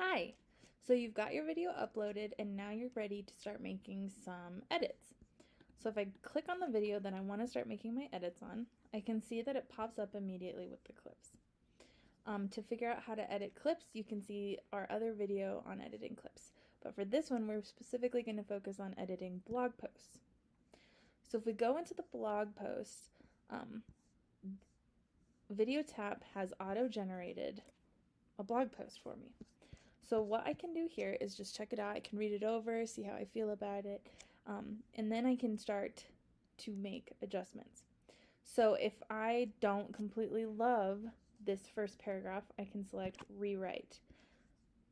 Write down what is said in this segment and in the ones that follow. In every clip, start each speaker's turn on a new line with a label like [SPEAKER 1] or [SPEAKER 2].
[SPEAKER 1] Hi! So you've got your video uploaded and now you're ready to start making some edits. So if I click on the video that I want to start making my edits on, I can see that it pops up immediately with the clips. To figure out how to edit clips, you can see our other video on editing clips. But for this one, we're specifically going to focus on editing blog posts. So if we go into the blog post, VideoTap has auto-generated a blog post for me. So what I can do here is just check it out. I can read it over, see how I feel about it, and then I can start to make adjustments. So if I don't completely love this first paragraph, I can select rewrite,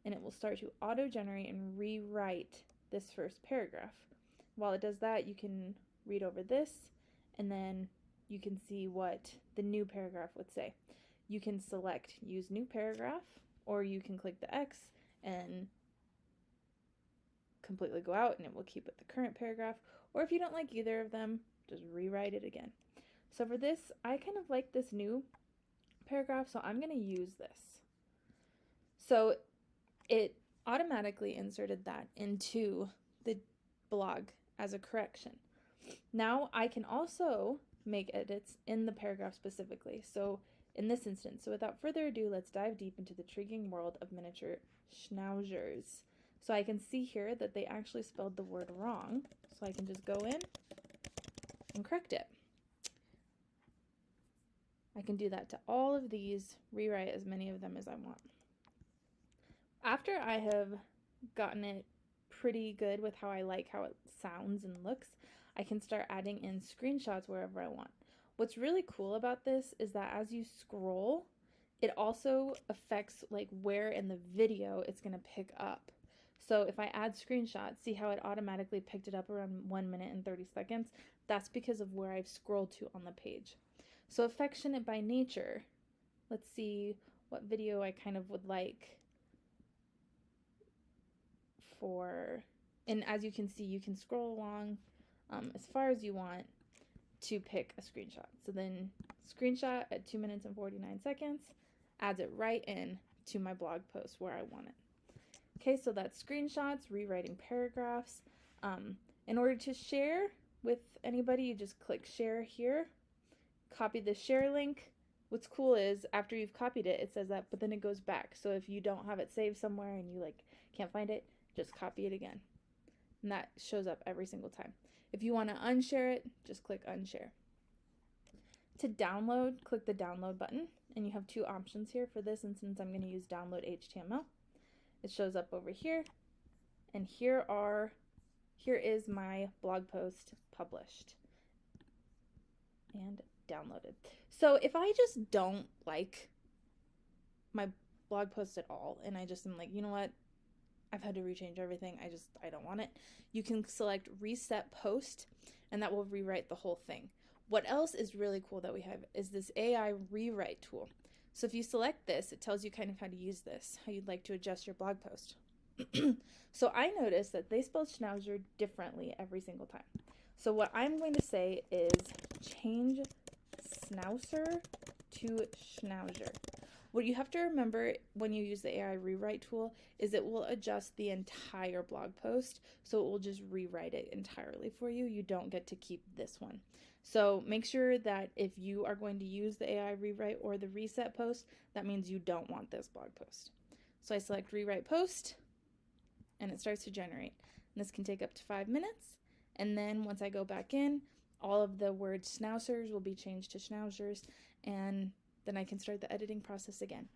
[SPEAKER 1] and it will start to auto-generate and rewrite this first paragraph. While it does that, you can read over this, and then you can see what the new paragraph would say. You can select use new paragraph, or you can click the X and completely go out and it will keep it the current paragraph, or if you don't like either of them, just rewrite it again. So for this, I kind of like this new paragraph, so I'm going to use this. So it automatically inserted that into the blog as a correction. Now I can also make edits in the paragraph specifically. So in this instance, so without further ado, let's dive deep into the intriguing world of miniature schnauzers. So I can see here that they actually spelled the word wrong, so I can just go in and correct it. I can do that to all of these, rewrite as many of them as I want. After I have gotten it pretty good with how I like how it sounds and looks, I can start adding in screenshots wherever I want. What's really cool about this is that as you scroll, it also affects like where in the video it's going to pick up. So if I add screenshots, see how it automatically picked it up around 1 minute and 30 seconds? That's because of where I've scrolled to on the page. So affectionate by nature, let's see what video I kind of would like for, and as you can see, you can scroll along as far as you want to pick a screenshot. So then screenshot at 2 minutes and 49 seconds adds it right in to my blog post where I want it. Okay, so that's screenshots, rewriting paragraphs. In order to share with anybody, you just click share here, copy the share link. What's cool is after you've copied it, it says that, but then it goes back. So if you don't have it saved somewhere and you like can't find it, just copy it again. And that shows up every single time. If you want to unshare it, just click unshare. To download, click the download button, and you have two options here. For this instance, I'm going to use download HTML. It shows up over here, and here is my blog post published and downloaded. So if I just don't like my blog post at all, and I just am like, you know what, I've had to rechange everything, I don't want it, you can select reset post, and that will rewrite the whole thing. What else is really cool that we have is this AI rewrite tool. So if you select this, it tells you kind of how to use this, how you'd like to adjust your blog post. So I noticed that they spelled schnauzer differently every single time. So what I'm going to say is change schnauzer to schnauzer. What you have to remember when you use the AI rewrite tool is it will adjust the entire blog post, so it will just rewrite it entirely for you. You don't get to keep this one. So make sure that if you are going to use the AI rewrite or the reset post, that means you don't want this blog post. So I select rewrite post, and it starts to generate. And this can take up to 5 minutes. And then once I go back in, all of the words schnauzers will be changed to schnauzers, and then I can start the editing process again.